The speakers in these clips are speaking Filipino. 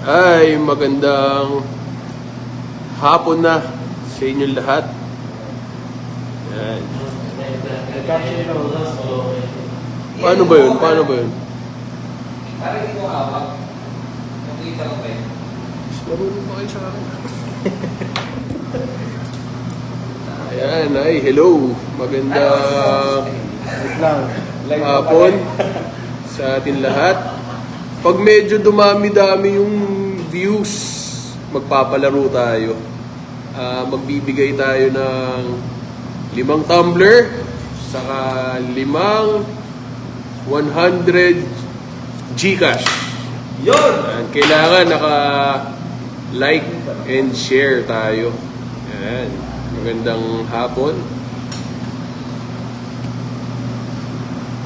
Ay, magandang hapon na sa inyong lahat. Yan. Paano ba yun? Paano ba yun? Parang hindi ko hawak. Nakita ko ba yun? Marunong ba kayo sa akin? Ayan, ay, hello. Magandang hapon sa atin lahat. Pag medyo dumami-dami yung views, magpapalaro tayo. Magbibigay tayo ng 5 tumbler, saka 5 100 Gcash. Yun! Yan, kailangan naka-like and share tayo. Yan. Magandang hapon.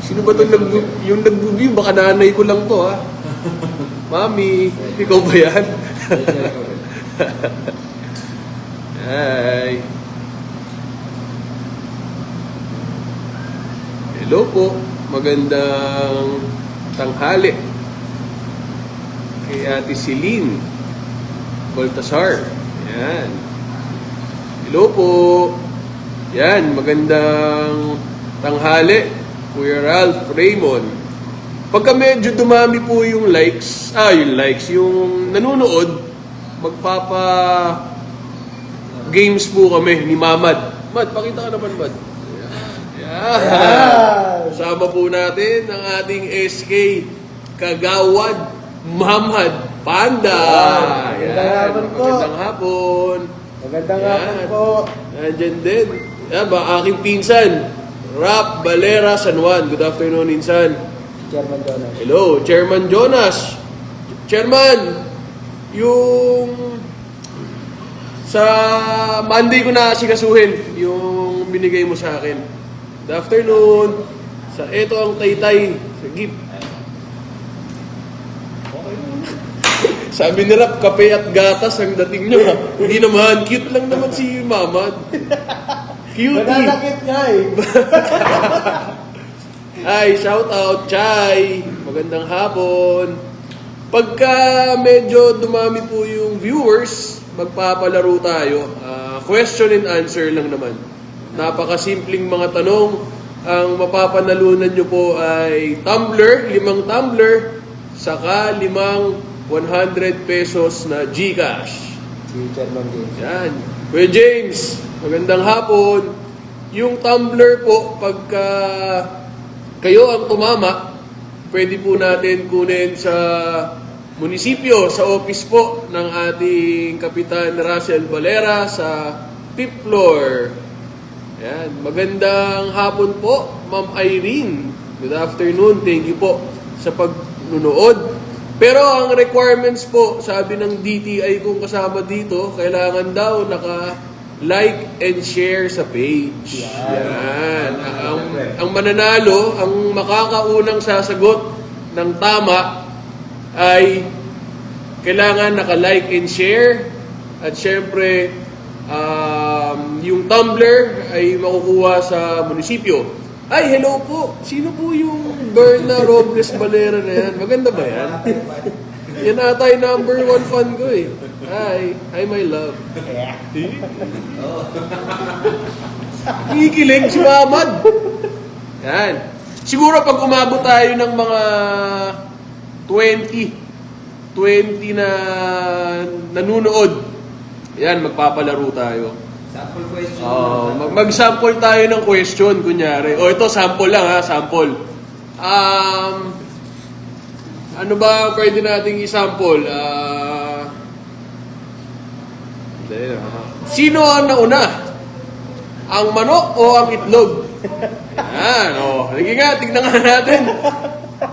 Sino ba itong yung nag-review? Baka nanay ko lang to, ha? Mami, ikaw ba yan? Hi. Hello po. Magandang tanghali. Kay Ate Celine Baltasar. Yan. Hello po. Yan, magandang tanghali. Kuya Ralph Raymond. Pagka medyo dumami po yung likes, yung nanonood, magpapa games po kami ni Mamad. Mad, pakita ka naman, Mad. Yan. Sama po natin ang ating SK Kagawad Mamad Panda. Magandang hapon. Magandang hapon po. Nandyan din. Yan ba, aking pinsan, Rap Valera San Juan. Good afternoon, Insan. Chairman Jonas. Hello, Chairman Jonas. Chairman, yung sa Monday ko na asikasuhin yung binigay mo sa akin. Good afternoon. Sa ito ang taytay sa gift. Sabi ni Rap, kape at gatas ang dating nyo. Hindi naman, cute lang naman si Mamad. Cutie. Nananakit nga eh. Ay, shout out, Chay. Magandang hapon. Pagka medyo dumami po yung viewers, magpapalaro tayo. Question and answer lang naman. Napakasimpleng mga tanong. Ang mapapanalunan nyo po ay tumbler, 5 tumbler, saka 5 100 pesos na Gcash. Si Chairman James. Yan. Kuya James, magandang hapon. Yung tumbler po, pagka kayo ang tumama, pwede po natin kunin sa munisipyo, sa office po ng ating Kapitan Russell Valera sa 5th floor. Yan. Magandang hapon po, Ma'am Irene. Good afternoon. Thank you po sa pagnunood. Pero ang requirements po, sabi ng DTI kung kasama dito, kailangan daw naka-like and share sa page. Yan. Ang mananalo, ang makakaunang sasagot ng tama ay kailangan naka-like and share. At syempre, yung tumbler ay makukuha sa munisipyo. Ay, hello po. Sino po yung Berna Robles Valera na yan? Maganda ba yan? Yan ata yung number 1 fan ko eh. Hi. Hi, my love. Kikilig si Mamad. Yan. Siguro pag umabot tayo ng mga 20 na nanunood, yan, magpapalaro tayo. Sample question. Mag-sample tayo ng question, kunyari. O ito, sample lang ha, sample. Ano ba pwede nating i-sample? Sino ang nauna? Ang manok o ang itlog? Yan, o. Sige nga, tignan nga natin.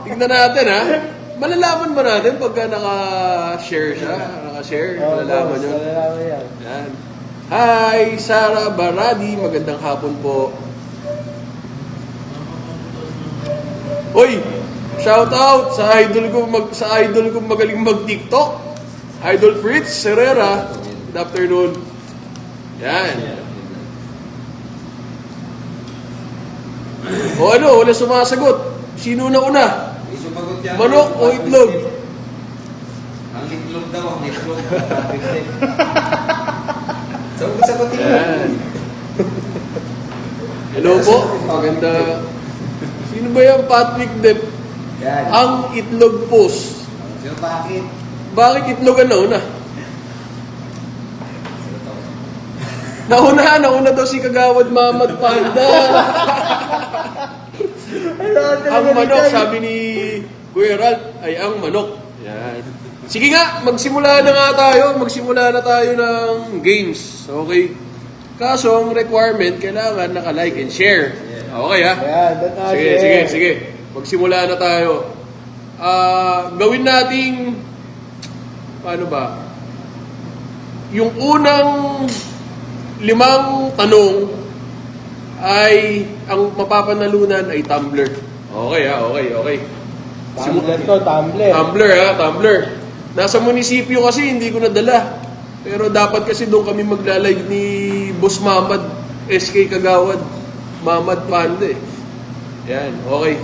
Tignan natin ha. Malalaman ba natin pagka naka-share siya? Naka-share? Malalaman yun. Malalaman yan. Yan. Hi, Sarah Baradi. Magandang hapon po. Oy, shout out sa idol ko magaling mag-TikTok. Idol Fritz Herrera. Good afternoon. Yan. O ano, wala sumasagot. Sino na una? May sumagot yan. Manok o itlog? Ang itlog daw, ang itlog. Sagot-sagutin mo. Yan. Hello po, maganda. Sino ba yung Patrick Depp? Yan. Ang itlog post. Sino bakit? Bakit itlog ang nauna? Sino to? Nauna daw si Kagawad Mamad Panda. Ang manok, sabi ni Kuya Ralph, ay ang manok. Yan. Sige nga, magsimula na tayo ng games. Okay? Kaso, ang requirement, kailangan naka-like and share. Okay ha? Ayan, doon na. Sige. Magsimula na tayo. Gawin nating, paano ba? Yung unang 5 tanong ay, ang mapapanalunan ay tumbler. Okay ha? Okay. Tumbler to, tumbler. Tumbler. Nasa munisipyo kasi, hindi ko nadala. Pero dapat kasi doon kami magla-live ni Boss Mamad, SK Kagawad, Mamad Panda eh. Yan, okay.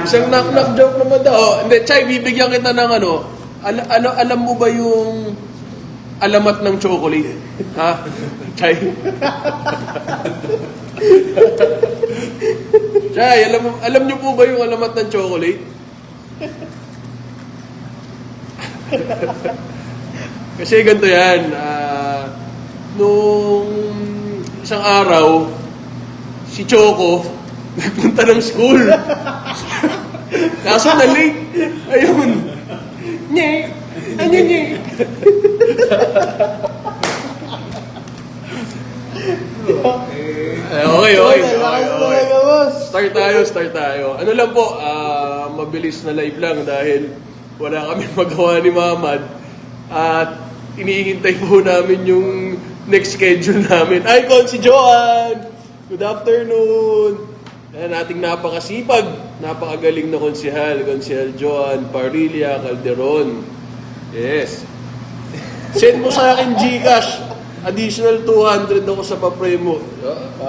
Isang knock-knock joke naman daw. Oh, hindi, Chay, bibigyan kita ng ano. Alam mo ba yung alamat ng chocolate? Ha? Chay? Chay, alam niyo po ba yung alamat ng chocolate? Kasi ganito yan, nung isang araw, si Choco, nagpunta ng school. Kaso na late. Ayun. Nye. Okay. Start tayo. Ano lang po, mabilis na live lang dahil wala kami magawa ni Mamad. At inihintay po namin yung next schedule namin. Ay, si Joan! Good afternoon! Ayan, ating napakasipag, napakagaling na konsehal Joan Parilla Calderon. Yes. Send mo sa akin Gcash. Additional 200 ako sa papremo.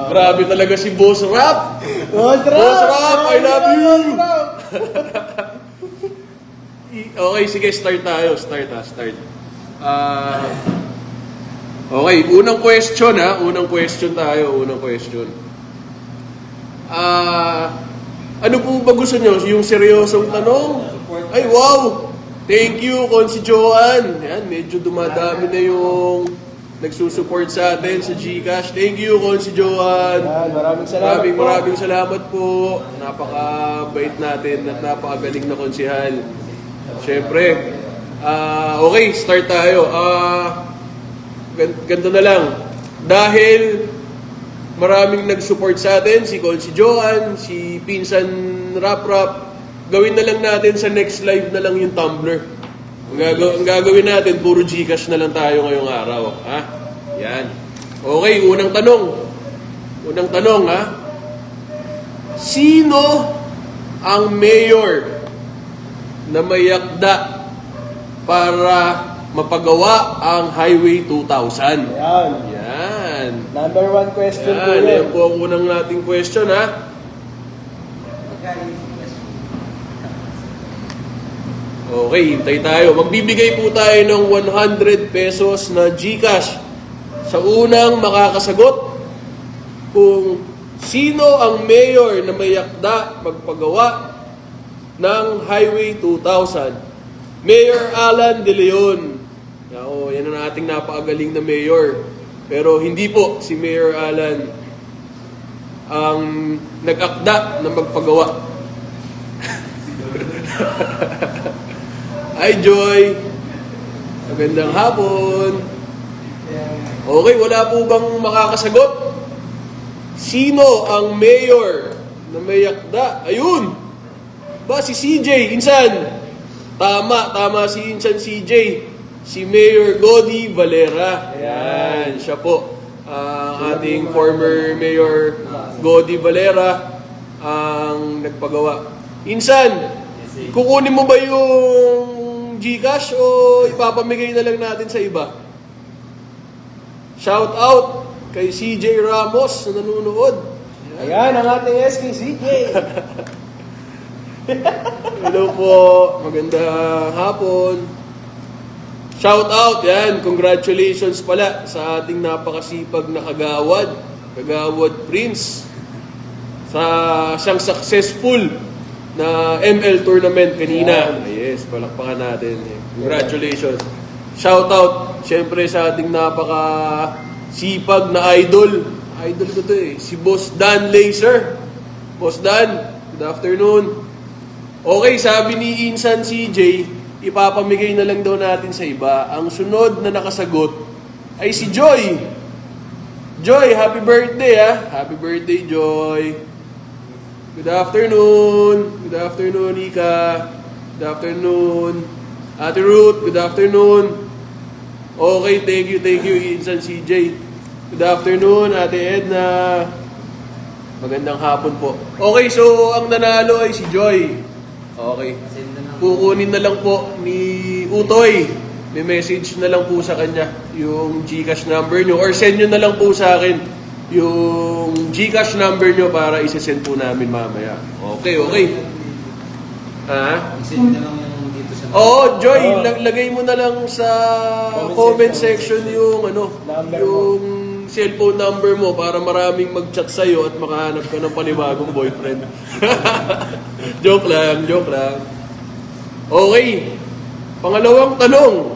Grabe talaga si Boss Rap! Boss Rap, I love you! Okay, sige, start tayo. Start. Okay, unang question tayo. Ano po ba gusto nyo? Yung seryosong tanong? Ay, wow! Thank you, Konsi Joan. Yan, medyo dumadami na yung nagsusupport sa atin sa Gcash. Thank you, Konsi Joan. Maraming salamat Maraming salamat po. Napakabait natin at napakagaling na konsihal. Siyempre, okay, start tayo. Ganito na lang. Dahil maraming nag-support sa atin, si Joan, si Pinsan Rap, gawin na lang natin sa next live na lang yung Tumblr. Ang gagawin natin, puro Gcash na lang tayo ngayong araw. Ha? Yan. Okay, unang tanong, ha? Sino ang mayor na may yakda para mapagawa ang Highway 2000? Yan. Number 1 question po Yan, yun. yan po ang unang nating question, ha? Okay, hintay tayo. Magbibigay po tayo ng 100 pesos na Gcash sa unang makakasagot kung sino ang mayor na may yakda magpagawa ng Highway 2000. Mayor Alan De Leon. Yan ang ating napakagaling na mayor. Pero hindi po si Mayor Alan ang nag-akda na magpagawa. Hi Joy! Magandang hapon! Okay, wala po bang makakasagot? Sino ang mayor na may yakda? Ayun! Ba, si CJ, Insan! Tama si Insan CJ. Si Mayor Godi Valera. Ayan, siya po. Ang ating former Mayor Godi Valera ang nagpagawa. Insan, kukunin mo ba yung Gcash o ipapamigay na lang natin sa iba? Shout out kay CJ Ramos na nanonood. Ayan, ang ating SK CJ. Hello po, magandang hapon. Shout out, yan, congratulations pala sa ating napakasipag na Kagawad Prince. Sa siyang successful na ML tournament kanina. Yes, palakpakan natin. Congratulations. Shout out, syempre sa ating napakasipag na idol. Idol ko to si Boss Dan Laser. Boss Dan, good afternoon. Okay, sabi ni Insan CJ, ipapamigay na lang daw natin sa iba. Ang sunod na nakasagot ay si Joy. Joy, happy birthday Happy birthday, Joy. Good afternoon. Good afternoon, Ika. Good afternoon. Ate Ruth, good afternoon. Okay, thank you, Insan CJ. Good afternoon, Ate Edna. Magandang hapon po. Okay, so ang nanalo ay si Joy. Okay. Kukunin na lang po ni Utoy. May message na lang po sa kanya yung GCash number nyo or send nyo na lang po sa akin yung GCash number nyo para isi-send po namin mamaya. Okay. Isend na lang yung dito sa... Oo, Joy, lagay mo na lang sa comment section yung Number yung cellphone number mo para maraming mag-chat sa'yo at makahanap ka ng panibagong boyfriend. Joke lang. Okay. Pangalawang tanong.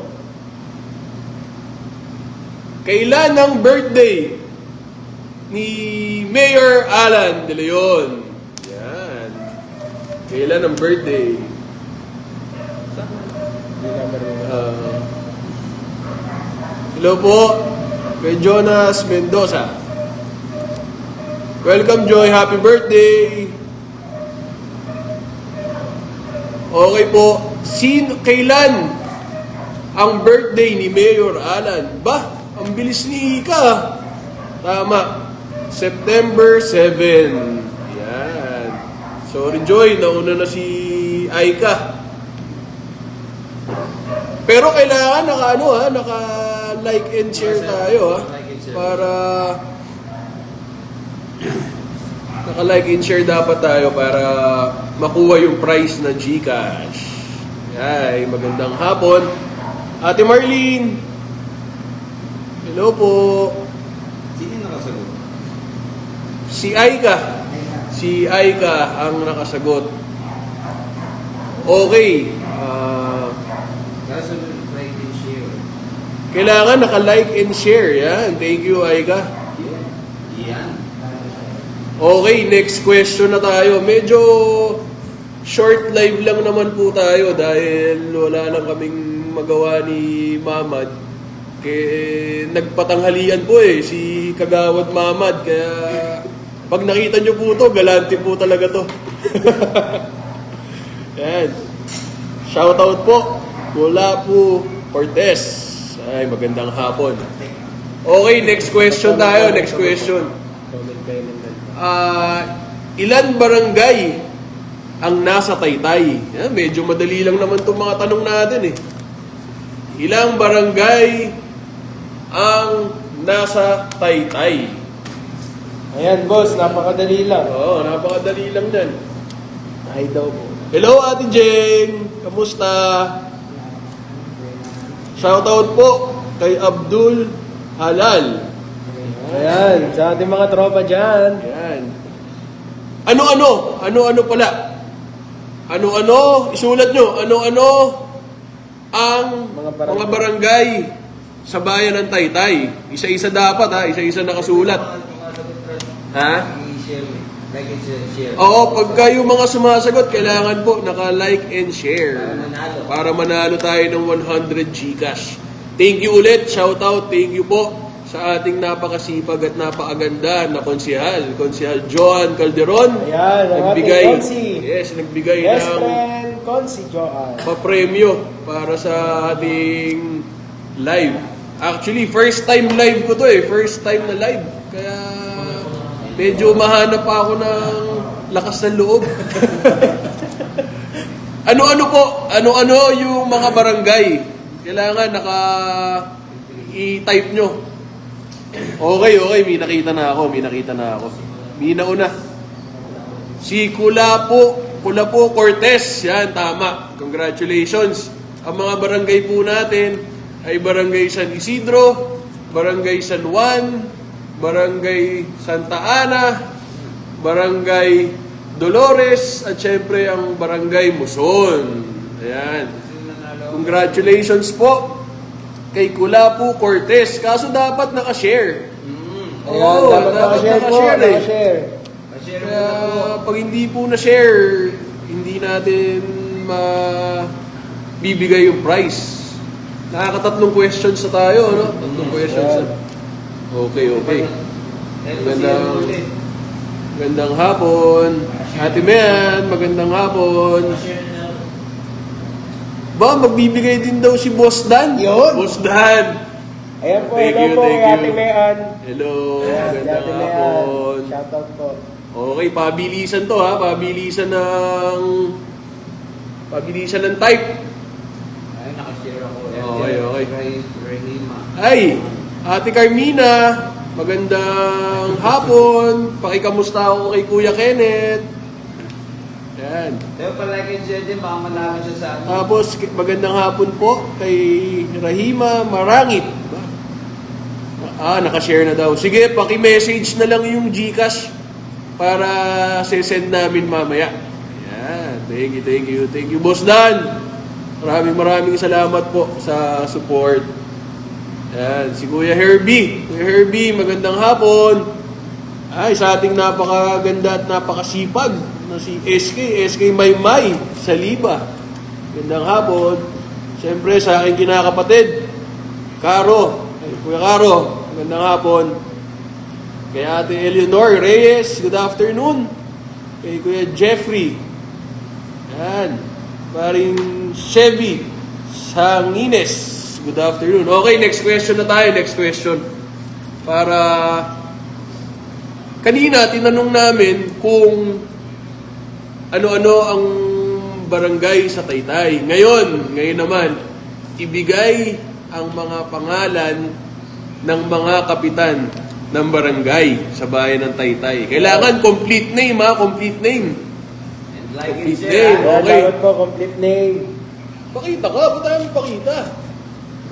Kailan ang birthday ni Mayor Alan De Leon? Yan. Kailan ang birthday? Hello po. Kay Jonas Mendoza. Welcome, Joy. Happy birthday. Okay po. Kailan ang birthday ni Mayor Alan? Ang bilis ni Ika. Tama. September 7. Yan. Sorry, Joy. Nauna na si Aika. Pero kailangan naka-like and share tayo para naka-like and share dapat tayo para makuha yung prize na GCash. Ay, magandang hapon. Ate Marlene. Hello po. Sino nakasagot? Si Aika ang nakasagot. Okay. Like and share. Kailangan naka-like and share. Yan. Thank you, Aika. Yan. Okay, next question na tayo. Medyo short live lang naman po tayo dahil wala lang kaming magawa ni Mamad. Kaya nagpatanghalian po si Kagawad Mamad. Kaya pag nakita nyo po to, galante po talaga to. Yan. Shoutout po. Mula po Cortez. Ay, magandang hapon. Okay, next question tayo. Next question. Ilan barangay ang nasa Taytay? Yan, medyo madali lang naman itong mga tanong natin Ilang barangay ang nasa Taytay? Ayan, boss, napakadali lang. Oo, napakadali lang dyan. Ay daw po. Hello, Ate Jeng. Kamusta? Shoutout po kay Abdul Halal. Ayan, sa ating mga tropa dyan. Ayan. Ano-ano pala? Ano-ano? Isulat nyo. Ano-ano ang mga barangay sa bayan ng Taytay? Isa-isa dapat Isa-isa nakasulat. Ha? Like and share. Oo, pagka yung mga sumasagot, kailangan po naka-like and share. Para manalo tayo ng 100 GCash. Thank you ulit. Shout out. Thank you po sa ating napakasipag at napakaganda na konsehal. Konsehal Joan Calderon. Ayan, ang ating Consi. Yes, nagbigay Best ng friend, Consi Joan. papremyo para sa ating live. Actually, first time live ko to First time na live. Kaya medyo mahanap pa ako ng lakas ng loob. Ano-ano po? Ano-ano yung mga barangay? Kailangan i-type nyo. Okay. May nakita na ako. May nauna. Si Kulapo Culapo, Cortez. Yan, tama. Congratulations. Ang mga barangay po natin ay Barangay San Isidro, Barangay San Juan, Barangay Santa Ana, Barangay Dolores, at syempre ang Barangay Muson. Ayan. Congratulations po kay Culapo, Cortez. Kaso dapat nakashare. Ayan, dapat nakashare po, nakashare eh. nakashare. Mashare Kaya mo na po. pag hindi po na-share, hindi natin bibigay yung prize. Nakakatatlong questions na tayo, no? Tatlong questions na. Okay. Magandang hapon. Ate Mean, magandang hapon. Ba, magbibigay din daw si Boss Dan. Yun. Boss Dan. Ayan po, Thank hello you, po thank kay you. Ate Mean. Hello, Ayan, si magandang Ate Mean. hapon. Shoutout po. Okay, pabilisan to ha. Pabilisan ng type. Ay, nakashare ako. Okay. Rahima. Ay, Ate Carmina, magandang hapon. Pakikamusta ako kay Kuya Kenneth. Yan. Tayo pala kay Jedi, baka malaman siya sa amin. Tapos, magandang hapon po kay Rahima Marangit. Nakashare na daw. Sige, paki-message na lang yung GCash para send namin mamaya. Yan. Thank you, Boss Dan. Maraming salamat po sa support. Yan, si Kuya Herbie. Kuya Herbie, magandang hapon. Ay, sa ating napakaganda at napakasipag na si SK Maymay sa Liba. Magandang hapon. Siyempre, sa aking kinakapatid, Caro. Ay, Kuya Caro, magandang hapon. Kay Ate Eleanor Reyes, good afternoon. Kay Kuya Jeffrey. Yan. Paring Chevy Sangines. Good afternoon. Okay, next question na tayo. Next question. Para kanina, tinanong namin kung ano-ano ang barangay sa Taytay. Ngayon naman, ibigay ang mga pangalan ng mga kapitan ng barangay sa bayan ng Taytay. Kailangan complete name ha, complete name. And like and Complete share. name. Ayan, Okay. dapat po, complete name. Pakita ka, ba't tayo pakita?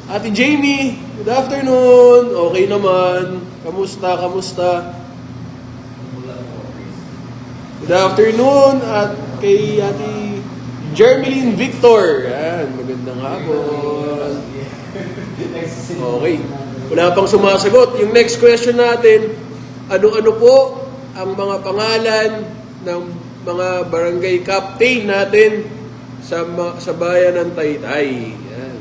Ate Jamie, good afternoon. Okay naman. Kamusta? Good afternoon at kay Ate Jermeline Victor. Yan, magandang hapon. Okay. Wala pang sumasagot. Yung next question natin, ano-ano po ang mga pangalan ng mga barangay captain natin sa bayan ng Taytay? Yan.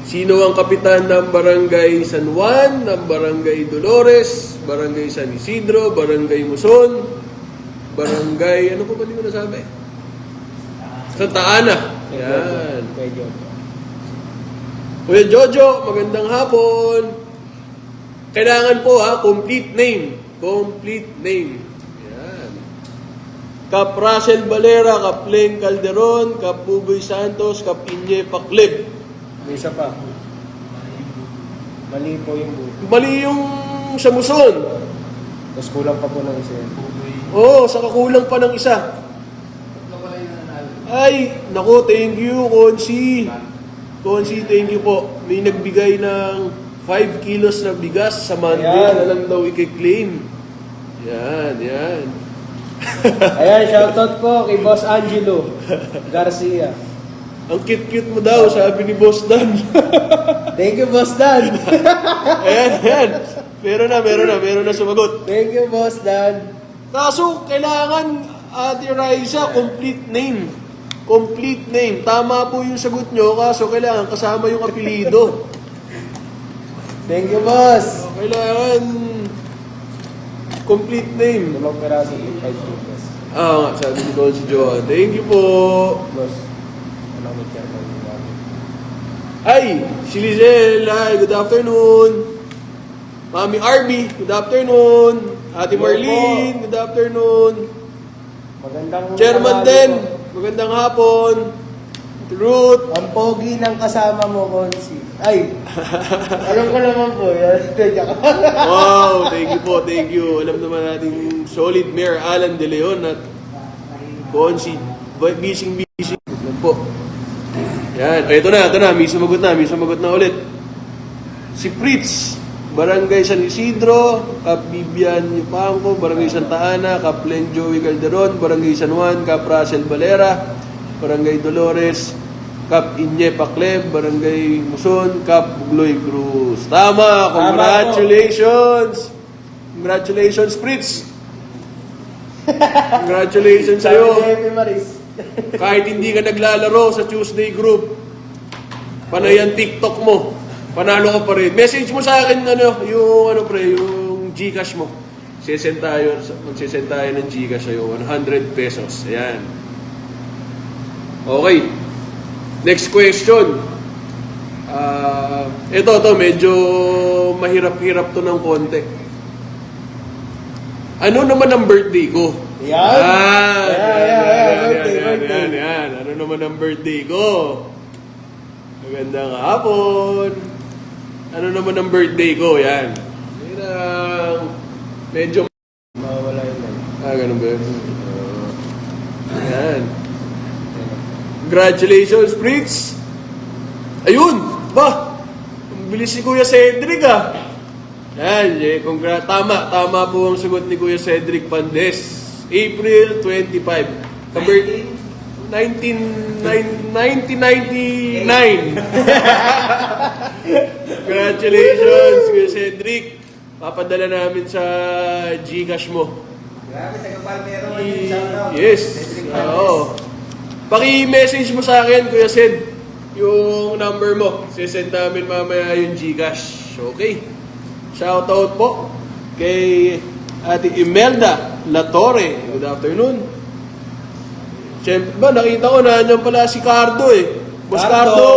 Sino ang kapitan ng Barangay San Juan, ng Barangay Dolores, Barangay San Isidro, Barangay Muson, Barangay, ano po ba di mo nasabi? Santa Ana. Yan. Kuya Jojo. Kuya Jojo, magandang hapon. Kailangan po ha, complete name. Complete name. Yan. Kap Russell Valera, Kap Leng Calderon, Kap Pugoy Santos, Kap Inye Paklib. May isa pa. Mali po yung buto. Mali yung sa Muson. Tapos kulang pa po ng isa. Oo, saka kulang pa ng isa. Ay, naku, thank you, Konsi. Konsi, thank you po. May nagbigay ng 5 kilos na bigas sa Monday Ayan. na lang daw i-claim. Yan. Ayan, shoutout po kay Boss Angelo Garcia. Ang cute-cute mo daw, sabi ni Boss Dan. Thank you, Boss Dan. Ayan. Meron na sumagot. Thank you, Boss Dan. Kaso, kailangan, Ate Raisa, complete name. Complete name. Tama po yung sagot nyo, kaso kailangan kasama yung apelido. Thank you, Boss. Kailangan complete name. Limang peraso, 5 kilos. Nga, sabi ni Don si Joan. Thank you po. Boss, ano mo siya ng namin? Ay, si Lizelle. Hi, good afternoon. Mami Arby, good afternoon. Ate Hello Marlene, good afternoon. Magandang Chairman tanghali Den, po. magandang hapon. Ate Ruth. Ang pogi ng kasama mo, Konsi. Ay, alam ko naman po. Yan. Wow, thank you po, thank you. Alam naman natin Solid Mayor Alan De Leon at kung si Bising. Yan po. Yan, ito na, may sumagot na ulit. Si Fritz, Barangay San Isidro, Kap Bibian Yupanco, Barangay Santa Ana, Kap Len Joey Calderon, Barangay San Juan, Kap Russell Valera, Barangay Dolores, Kap Inye Pacleb, Barangay Muson, Kap Bugloy Cruz. Tama! Congratulations! Congratulations, Fritz! Congratulations sa'yo! Happy Maris. Kahit hindi ka naglalaro sa Tuesday group, panay ang TikTok mo, panalo ka pa rin. Message mo sa akin yung GCash mo. Magsisend tayo ng GCash sa'yo, 100 pesos. Ayan. Okay. Next question. Ito, medyo mahirap-hirap to ng konti. Ano naman ang birthday ko? Yan. Yan. Ano naman ang birthday ko? Magandang hapon. Ano naman ang birthday ko? Yan. Medyo Mawala yun. ganun ba yun? Yan. Congratulations, Fritz! Ayun! Ba? Ang bilis ni Kuya Cedric Yan, tama po ang sagot ni Kuya Cedric Pandes. April 25. 1999. Congratulations, Kuya Cedric. Papadala namin sa GCash mo. Grabe, taga-Palmero ngayon. Shoutout. Yes. Cedric Oo. Palmes. Paki-message mo sa akin, Kuya Ced, yung number mo. Sisend namin mamaya yung GCash. Okay. Shoutout po kay Ate Imelda Latore. Good afternoon. Siyempre ba, nakita ko na nandiyan pala si Cardo Boss Cardo.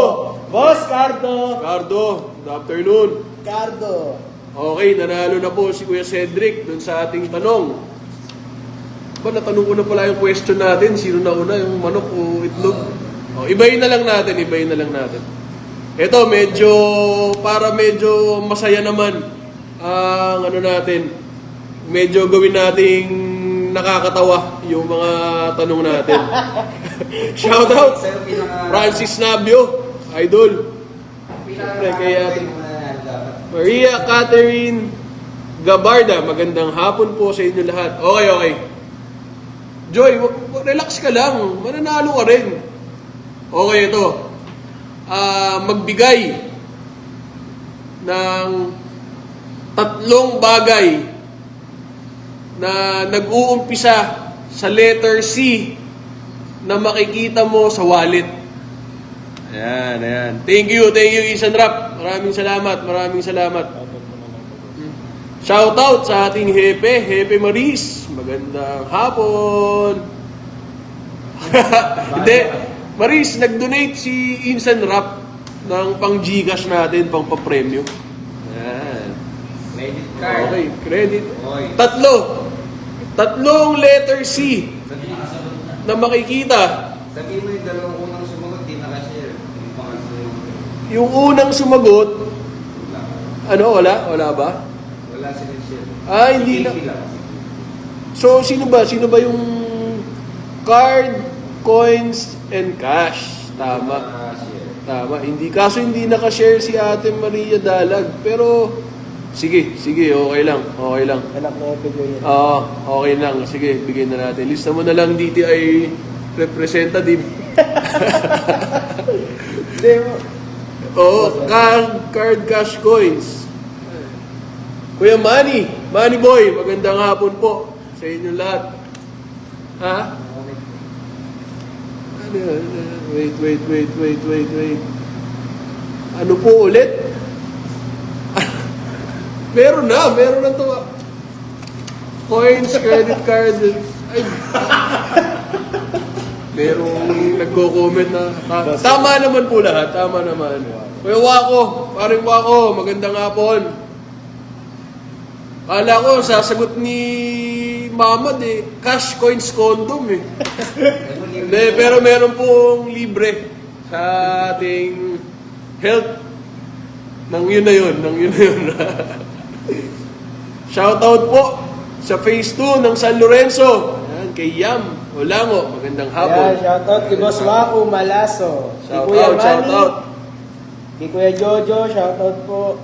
Boss Cardo. Cardo, good afternoon. Cardo. Okay, nanalo na po si Kuya Cedric dun sa ating tanong. Natanong ko na pala yung question natin. Sino na una, yung manok o itlog? Ibayin na lang natin. Ito, para medyo masaya naman ang natin. Medyo gawin nating nakakatawa yung mga tanong natin. Shoutout! Sa'yo, Francis Nabio, idol. Siyempre, kaya Maria Catherine Gabarda, magandang hapon po sa inyo lahat. Okay. Joy, relax ka lang. Mananalo ka rin. Okay, ito. Magbigay ng 3 bagay na nag-uumpisa sa letter C na makikita mo sa wallet. Ayan. Thank you, Ethan Rap. Maraming salamat. Shoutout sa ating Hepe Maris. Magandang hapon. Hindi. Maris, nag-donate si Insan Rap ng pang GCash natin, pang pa-premyo. Ayan. Credit card. Okay, credit. Okay. 3 letter C na makikita. Sabihin mo yung dalawang unang sumagot, di nakashare. Yung pangatlo Yung unang sumagot, wala ba? wala silang share. Hindi na. lang. So, sino ba yung card, coins, and cash? Tama. Share. Hindi naka-share si Ate Maria Dalag. Pero, sige, okay lang. Anak na video yan. Okay lang. Sige, bigyan na natin. Lista mo na lang DTI representative. Card, cash, coins. Kuya Manny Boy, magandang hapon po sa inyo lahat. Wait. Ano po ulit? meron na to. Coins, credit card. Ay. Merong nagko-comment na. Tama naman po lahat. Tama naman. Kuya Wako, paring Wako, magandang hapon. Kala ko, sasagot ni Mamad cash, coins, condom Hindi, pero meron pong libre sa ating health. Nang yun na yun. Shoutout po sa Phase 2 ng San Lorenzo. Ayan, kay Yam Olango. Magandang hapon. Ayan, shoutout kay Boss Waku Malaso. Kay Shout Kuya out, shout Manny. out. Kay Kuya Jojo, shoutout po.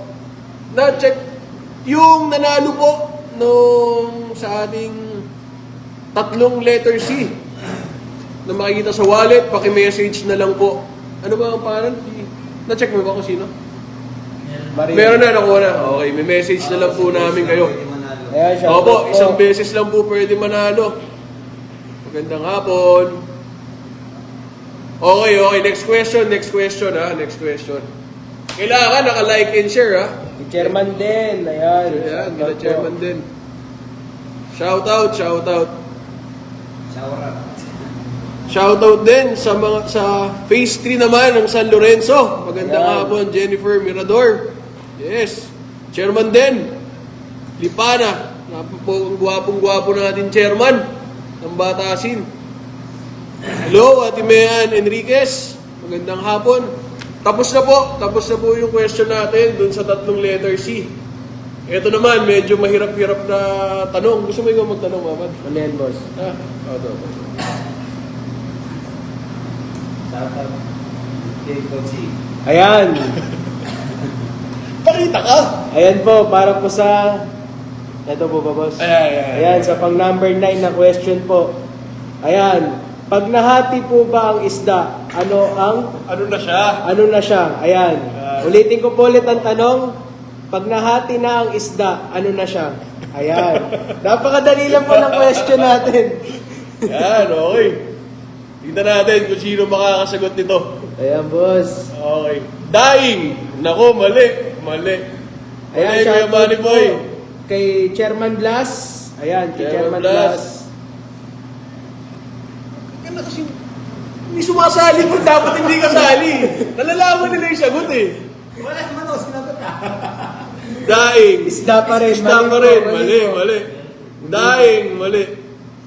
Na-check yung nanalo po nung sa ating 3 letter C na makikita sa wallet, paki-message na lang po. Ano ba ang pangalan? Na-check mo ba kung sino? Maria. Meron na, nakuha na. Okay, may message na lang po namin kayo. Ayan, shoutout Opo, po. isang beses lang po pwede manalo. Magandang hapon. Okay, next question ha, next question. Kailangan naka-like and share ha. Si Chairman din. Ayan. Ayan, shoutout gila po. chairman din. Shout out. Shower up. Shoutout din sa mga sa Phase 3 naman ng San Lorenzo. Magandang Ayan. hapon, Jennifer Mirador. Yes. Chairman din. Lipana. Ang gwapong-gwapo natin chairman ng Batasin. Hello, Ate Mayan Enriquez. Magandang hapon. Tapos na po yung question natin dun sa 3 letter C. Ito naman, medyo mahirap-hirap na tanong. Gusto mo ikaw magtanong, Mamad? Ano yan, boss? Ito. Shoutout. Kay Coach E. Ayan. Pakita ka! Ayan po, para po sa... Ito po ba, boss? Ayan, sa pang number 9 na question po. Ayan. Pag nahati po ba ang isda, Ano na siya? ano na siya? Ayan. Ulitin ko po ulit ang tanong. Pag nahati na ang isda, ano na siya? Ayan. Napakadali lang po ng question natin. Yan, okay. Tingnan natin kung sino makakasagot nito. Ayan, boss. Okay. Daing! Nako, mali. Mali, Kuya shoutout Manny po Boy. kay Chairman Blas. Ayan, kay Chairman Chairman Blas. Ganda kasi, hindi sumasali kung dapat hindi kasali. Nalalaman nila yung sagot eh. Wala naman ako sinagot ka. Daing. Isda pa rin. Isda pa po, rin. po. Mali. Daing, mali.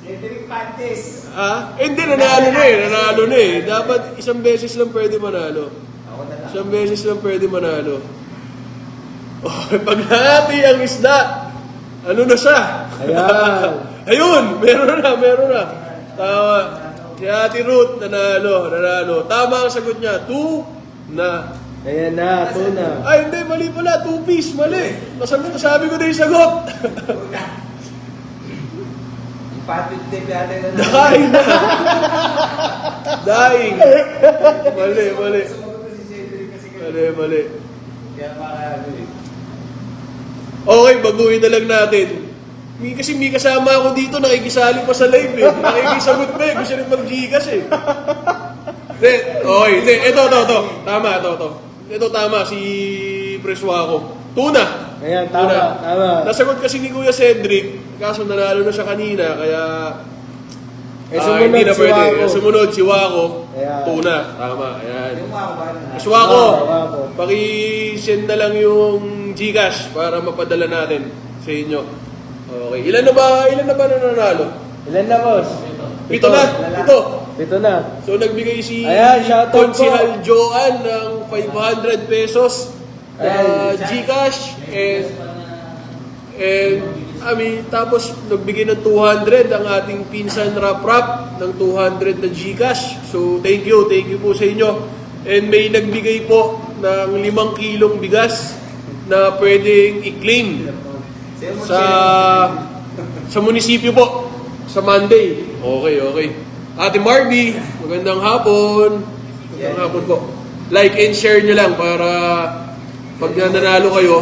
Cedric Pantes. Hindi, nanalo na eh. Dapat isang beses lang pwede manalo. Ako na lang. Isang beses lang pwede manalo. Oh, pag nahati ang isda, ano na siya? Ayan. Ayun, meron na. Tama. Si Ate Ruth, nanalo. Tama ang sagot niya, 2 na. Ayan na, tuna. Ay, hindi, mali pala, 2 piece, mali. Sabi ko na yung sagot. Patrick Dave yata na. Daing na. Daing. Mali. Sumagot na si Cedric kasi Mali. kaya makakano eh. Okay, baguhin na lang natin. Kasi may kasama ako dito, nakikisali pa sa live eh. Nakikisagot pa eh, gusto rin mag-Gcash eh. Okay, ito. Tama, ito. Ito tama, si Preswako. Tuna. Ayan, tama. Nasagot kasi ni Kuya Cedric, kaso nanalo na siya kanina, kaya... Sumunod hindi na si pwede. Wako. Sumunod si Wako. Ayan. Tuna. Tama, ayan. Yung mga kabahan na. Mas Wako, Wako. paki-send na lang yung Gcash para mapadala natin sa inyo. Okay. Ilan na ba nanalo? Ilan na, boss? Pito na. Pito na. So nagbigay si Ayan, shoutout po. Consihal Joan ng 500 pesos na Ayan. Gcash and tapos nagbigay ng 200 ang ating pinsan Rap ng 200 na Gcash. So thank you po sa inyo. And may nagbigay po ng 5 kilong bigas na pwedeng i-claim sa munisipyo po sa Monday. Okay. Ate Marby, magandang hapon. Magandang hapon po. Like and share nyo lang para pag nanalo kayo,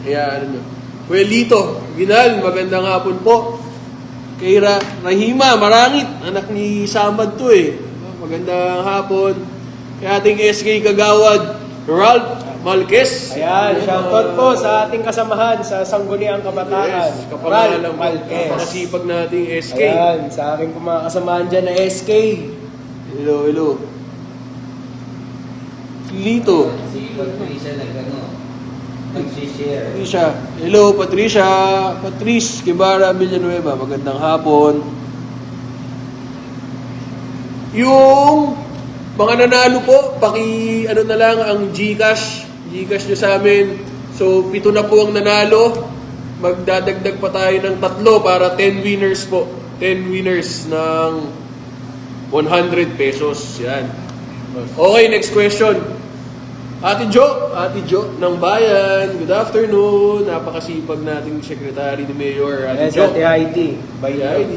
ano nyo. Kuya Lito, Ginal, magandang hapon po. Kay Rahima, Marangit, anak ni Samad to eh. Magandang hapon. Kay ating SK Kagawad, Ralph Malquez. Ayan, shoutout po sa ating kasamahan sa Sangguniang Kabataan. Kapangalan Ralph Malquez. Napakasipag nating SK. Ayan, sa aking mga kasamahan dyan na SK. Hello. Lito. Si Patricia nag-share. Patricia. Hello, Patricia. Patrice Guevara Villanueva. Magandang hapon. Yung mga nanalo po, ano na lang ang Gcash nyo sa amin. So, 7 na po ang nanalo. magdadagdag pa tayo ng 3 para 10 winners po. 10 winners ng 100 pesos. Yan. Okay, next question. Ate Jo ng Bayan. Good afternoon. Napakasipag nating secretary ni Mayor. Ate Ayan, Jo. sa Ate Heidi. By ID.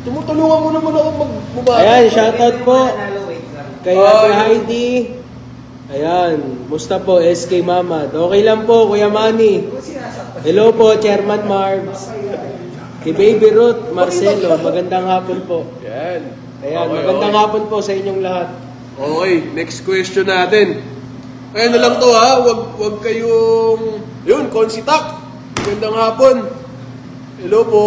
Tumutulungan mo naman ako magbumati. Ayan, shoutout po Wait lang. kay Ate Heidi. Ayan, musta po, SK Mamad. Okay lang po, Kuya Manny. Hello po, Chairman Marbs. Kay Baby Ruth Marcelo, magandang hapon po. Yan. Ayan, Okay, magandang okay. hapon po sa inyong lahat. Okay, next question natin. Kaya na lang to ha, wag kayong... Yun, Consitak. Magandang hapon. Hello po.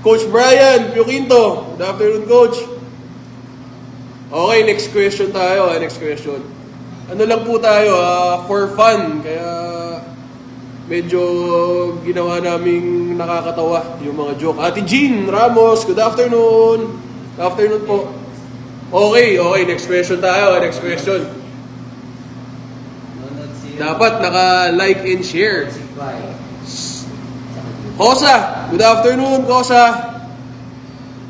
Coach Brian, Pio Quinto. Good afternoon, Coach. Okay, next question tayo. Next question. Ano lang po tayo, for fun. Kaya medyo ginawa naming nakakatawa yung mga joke. Ate Jean Ramos, good afternoon. Good afternoon po. Okay, next question tayo. Next question. Dapat naka-like and share. Kosa, good afternoon, Kosa.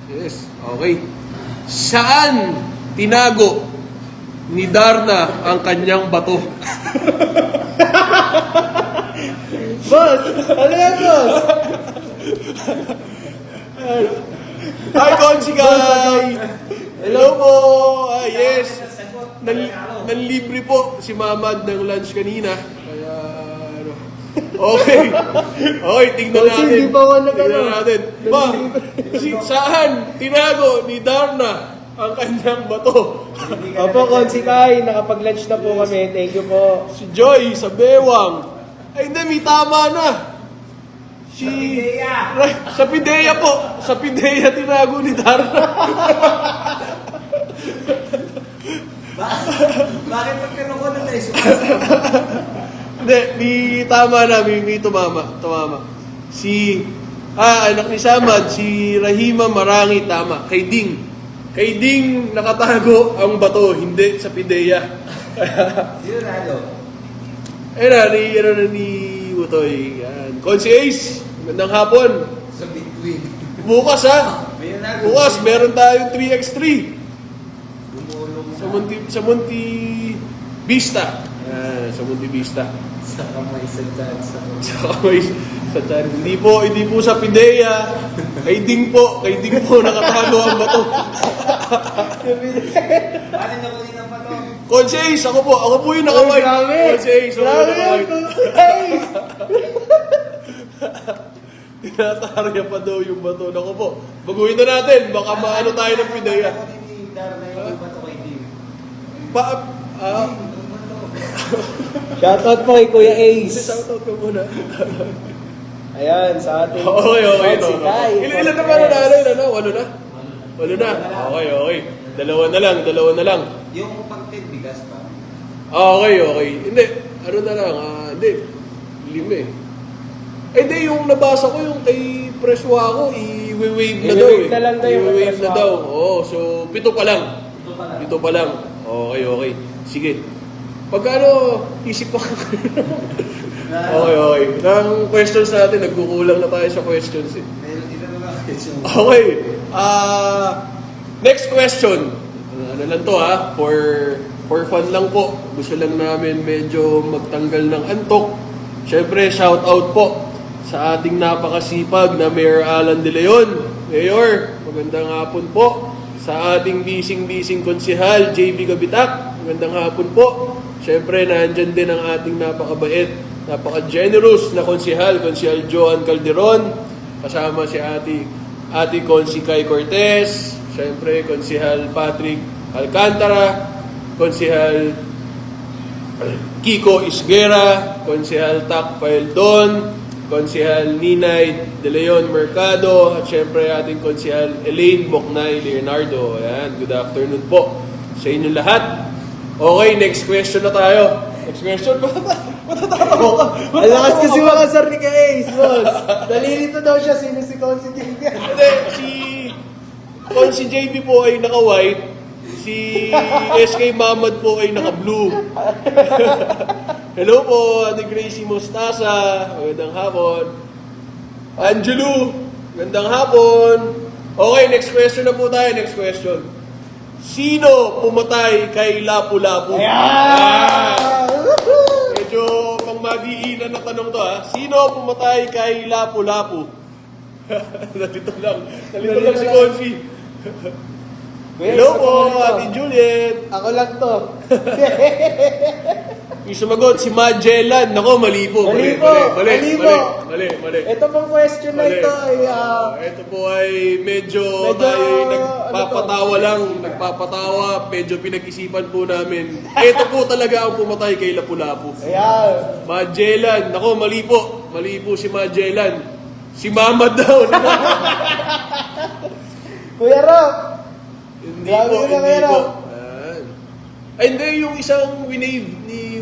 Yes, okay. Saan tinago ni Darna ang kanyang bato? Boss! Ano yan, boss? Hi, Consigay! Hello po! Yes! Nanlibre po si Mamad ng lunch kanina. Kaya, ano. Okay. Okay, tingnan Consi, natin. di ba wala ka Tingnan na? natin. Ba, saan tinago ni Darna ang kanyang bato? Opo, Konsikay, nakapag-lunch na po kami. Thank you po. Si Joy sa Bewang. Ay, hindi, may tama na. Si... Sa Pidea po. Sa Pidea tinago ni Darna. Bakit pag tinukod na tayo? Hindi, may tama na, may tumama. Si, anak ni Samad, si Rahima Marangi, tama. Kay Ding nakatago ang bato, hindi sa Pidea. Sino nalo? Ni Utoy. Yan. Consi Ace, magandang hapon. Sa between. Bukas ha. May nalo. Bukas, meron tayong 3x3. Gumulong Sa Monte Vista. Sa Monte Vista. sa kamay sa dyan. Sa kamay, sa tiyan. Hindi po sa Pidea. Kay Ding po nakatago ang bato. Ano na kunin ang pato? Consi Ace, ako po yung nakamay. Grabe! Consi Ace, ako Grabe yung yan, nakamay. Konsikay! Tinatarya pa daw yung bato. Naku po, baguhin na natin. Baka maano tayo ng Pidea. Ako din ni Darna yung pato kay Tim. Shoutout po kay Kuya Ace. Shoutout ko muna. Ayan, sa ating Okay. Konsikay. Ilan na ba na ano? 8 na? 8 na. Okay. Dalawa na lang. Yung pagted bigas pa. Okay. Hindi. Ano na lang? Hindi. 5 eh. Hindi, yung nabasa ko yung kay Preswa ko, i-wave na daw eh. I-wave na lang daw yung kay I-wave na Preswa daw. ko. Oo, so 7 pa lang. 7 pa lang. Okay. Sige. Pagkano, isip pa Okay. Ng questions natin, nagkukulang na tayo sa questions eh. Meron dito na lang question. Okay. Next question. Ano lang to ha, for fun lang po. Gusto lang namin medyo magtanggal ng antok. Syempre, shout out po sa ating napakasipag na Mayor Alan De Leon. Mayor, magandang hapon po. Sa ating bising-bising konsihal, JB Gabitak, magandang hapon po. Syempre, nandyan din ang ating napakabait, napaka-generous na konsihal Joan Calderon. Kasama si Ate Consi Kai Cortez, syempre, Konsihal Patrick Alcantara, Konsihal Kiko Isguera, Konsihal Tak Paeldon, Konsihal Ninay De Leon Mercado, at syempre ating Konsihal Elaine Boknay Leonardo. Ayan, good afternoon po sa inyo lahat. Okay, next question na tayo. Next question? Matatawa ka. Ang lakas kasi makasar ni Kuya Ace, boss. Nalilito daw siya, sino si Konsi JB. Hindi, si JB po ay naka-white, si SK Mamad po ay naka-blue. Hello po, Ate Gracie Mostasa. Magandang hapon. Angelo, gandang hapon. Okay, next question na po tayo. Next question. Sino pumatay kay Lapu-Lapu? Ayan! Medyo pangmadiinan na tanong to ha. Sino pumatay kay Lapu-Lapu? Nalito lang. Nalito lang si Consi. Hello po, Ate Juliet. Ako lang to. Yung sumagot, si Magellan. Nako, mali po. Mali po. Mali. Ito pong question na Mali. ito ay Ito po ay medyo tayo ay nagpapatawa lang. Nagpapatawa. Medyo pinag-isipan po namin. Ito po talaga ang pumatay kay Lapu-Lapu. ayan. Magellan. Nako, mali po. Mali po si Magellan. Si Mama daw. Kuya Rob, Hindi Grabe po, na hindi kaya, po. no? Ay, hindi, yung isang winave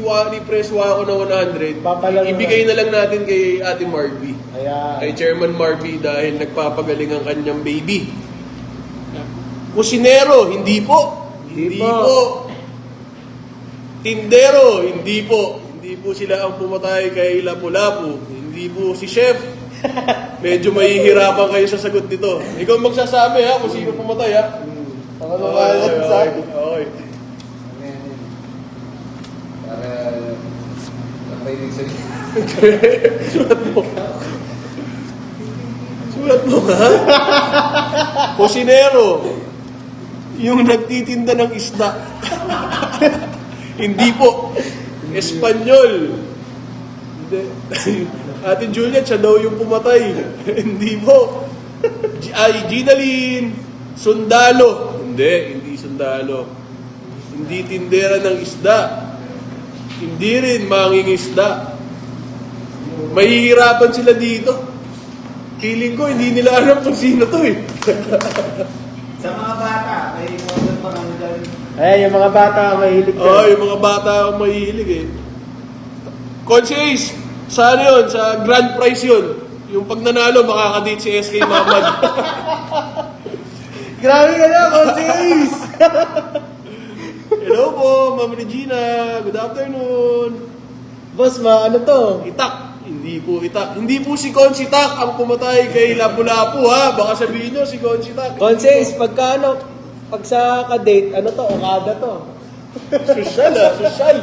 ni Press Wako na 100, Papalang ibigay na lang natin kay Ate Marvy. ayan. Kay Chairman Marvy dahil nagpapagaling ang kanyang baby. Kusinero, hindi po. Hindi Hindi po. po. Tindero, hindi po. Hindi po sila ang pumatay kay Lapu-Lapu. Hindi po si Chef. Medyo mahihirapan kayo sa sagot nito. Ikaw magsasabi ha kung sino pumatay ha. Ako lumalat sa akin. Okay. Para nakainig sa Sulat mo ha? Kusinero. Yung nagtitinda ng isda. Hindi po. Espanyol. Hindi. Ate Juliet, siya daw yung pumatay. Hindi po. Ginaline. Sundalo. Hindi sundalo. Hindi tindera ng isda. Hindi rin mangingisda. Mahihirapan sila dito. Feeling ko, hindi nila alam kung sino to eh. Sa mga bata, may mga parang dyan. Ayan, yung mga bata mahilig Oo, yung mga bata ang mahihilig eh. Consi Ace, saan yun? Sa grand prize yun. Yung pag nanalo, makakadate si SK Mamad. Grabe ka na, Consis! Hello po, Ma'am Regina. Good afternoon. Boss, ano to? Itak. Hindi po itak. Hindi po si Consi Tak ang pumatay kay Lapu-Lapu ha. Baka sabihin nyo si Consi Tak. Consis, pag sa ka-date, ano to? Okada to. Sosyal ha, sosyal.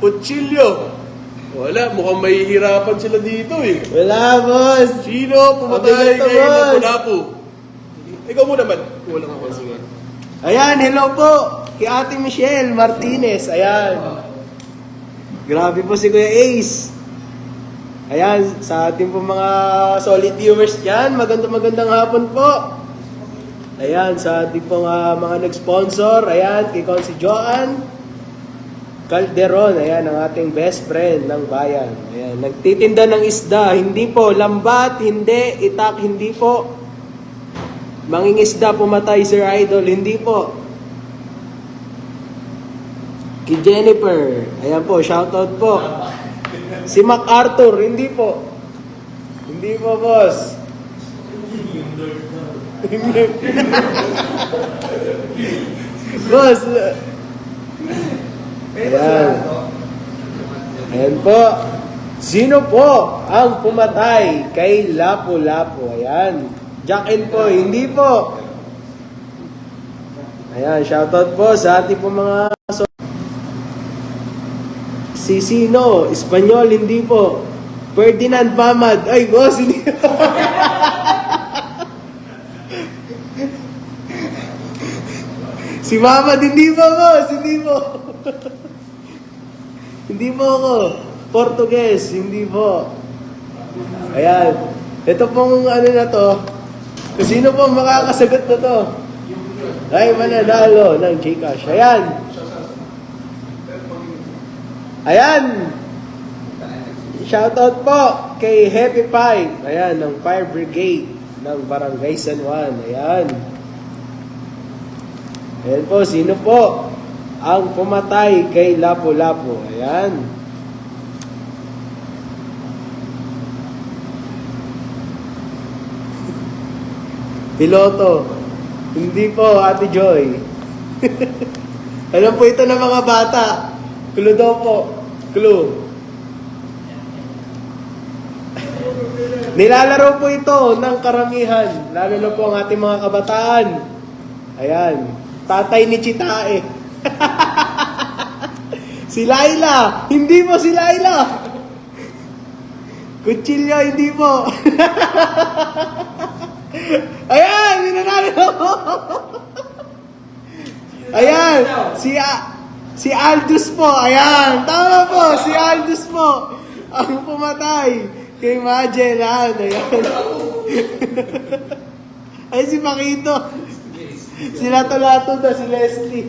Kutsilyo. Wala, mukhang mahihirapan sila dito eh. Wala, boss. Sino pumatay Mabigat to, kay boss. Lapu-Lapu? Ikaw muna man. Wala nga ako. Sige. Ayan, hello po. Kay Ate Michelle Martinez. Ayan. Grabe po si Kuya Ace. Ayan, sa ating po mga solid viewers dyan, magandang hapon po. Ayan, sa ating po mga nag-sponsor, ayan, kay Consi Joan Calderon, ayan, ang ating best friend ng bayan. Ayan, nagtitinda ng isda, hindi po, lambat, hindi, itak, hindi po. Mangingisda pumatay, Sir Idol, hindi po. Kay Jennifer, ayan po, shoutout po. Si MacArthur, hindi po. Hindi po, boss. Boss. Ayan. Ayan po. Sino po ang pumatay kay Lapu-Lapu? Ayan. Jack-in po, hindi po. Ayan, shoutout po sa ating po mga si Sino, Espanyol, hindi po. Ferdinand Mamad. Ay, boss, hindi. Si Mamad, hindi po, boss. Hindi po. Hindi po ako. Portuguese, hindi po. Ayan. Ito pong ano na to. Kung sino po makakasagot na to? Ay, mananalo ng Gcash. Ayan. Ayan. Shoutout po kay Happy Pipe. Ayan, ng Fire Brigade ng Barangay San Juan. Ayan. Ayan po, sino po ang pumatay kay Lapu-Lapu? Ayan. Piloto. Hindi po, Ate Joy. Alam po ito ng mga bata. Clue daw po. Clue. Nilalaro po ito ng karamihan, lalo na po ang ating mga kabataan. Ayan, tatay ni Chitae. Si Laila, hindi mo si Laila. Kutsilyo, hindi mo. Ayan, minanalo mo. Ayan, si Aldous po. Ayan, tama po, si Aldous po. Ang pumatay kay Magellan. Ayan. Ay, si Paquito. Si Lato-Lato na, si Leslie.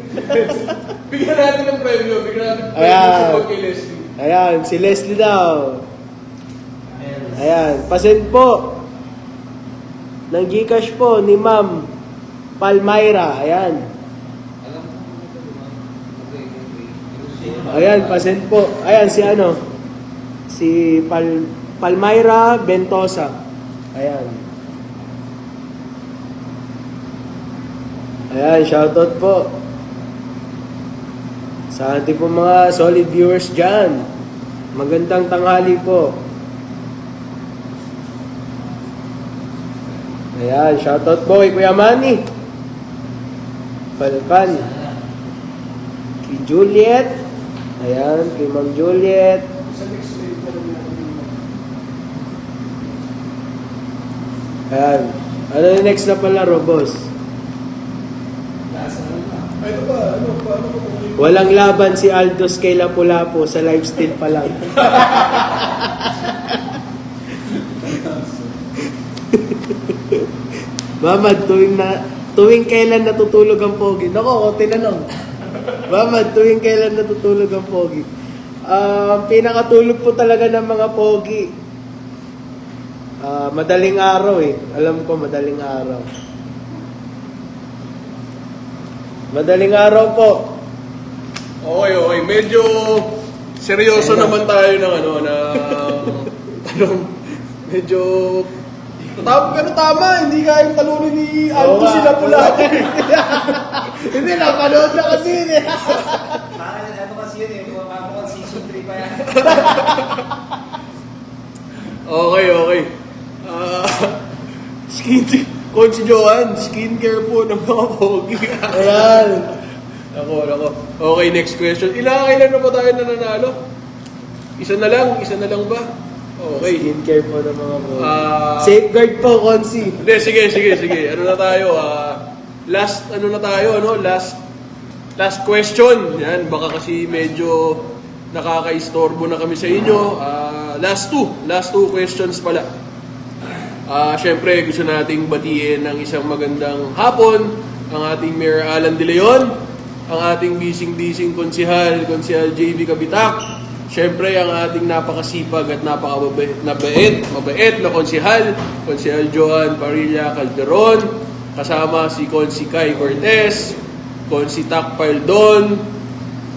Bigyan natin ng premyo. Bigyan natin ng Ayan. premyo sa kay Leslie. Ayan, si Leslie daw. Ayan, pasend po. Ng Gcash po ni Ma'am Palmyra. Ayan. Alam mo ito, di ba? Okay. Ayan, pasend po. Ayan, si ano? Si Palmyra Bentosa. Ayan. Ayan, shoutout po. Sa ating po mga solid viewers dyan. Magandang tanghali po. Ayan, shoutout po kay Kuya Manny. Falcon. Kay Juliet. Ayan, kay Ma'am Juliet. Ayan. Ano yung next na palaro, boss? Ay, ito ba? Ano ko Walang laban si Aldous kay Lapu-Lapu sa lifestyle pa lang. Mamad, tuwing kailan natutulog ang pogi? Nako, tinanong. Mamad, tuwing kailan natutulog ang pogi? Pinakatulog po talaga ng mga pogi. Madaling araw eh. Alam ko, madaling araw. Madaling araw po. Okay. Medyo seryoso naman tayo ng ano, na tanong. Medyo pero tama, hindi kayang talunin ni Aldo sila pula. Hindi, napanood na kasi yun eh. Parang ano kasi yun eh, mapapakon season 3 pa yan. Okay. Coach Johan, skincare po ng mga pogi. Ayan. Ako. Okay, next question. Ilan na ba tayo nananalo? Isa na lang ba? Okay. Skincare po ng mga pogi. Ah, Safeguard po, Konsi. Hindi, sige. Ano na tayo? Last question. Yan, baka kasi medyo nakakaistorbo na kami sa inyo. Last two questions pala. Syempre, gusto nating batiin ng isang magandang hapon ang ating Mayor Alan De Leon, ang ating bising-bising konsihal JV Kabitak. Syempre, ang ating napakasipag at mabait na konsihal Joan Parilla Calderon, kasama si Konsi Kai Cortez, Konsi Tak Paldon,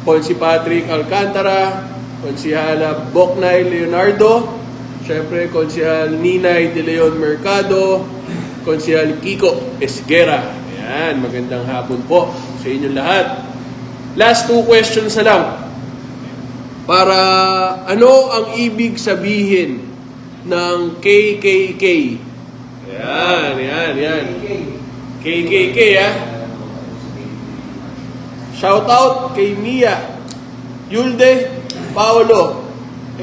Konsi Patrick Alcantara, Konsihala Boknay Leonardo, syempre Konsihal Ninay De Leon Mercado, Konsihal Kiko Esguera. Ayan, magandang hapon po sa inyong lahat. Last two questions na lang. Para ano ang ibig sabihin ng KKK? Yan. KKK Shout out kay Mia, Yulde, Paulo.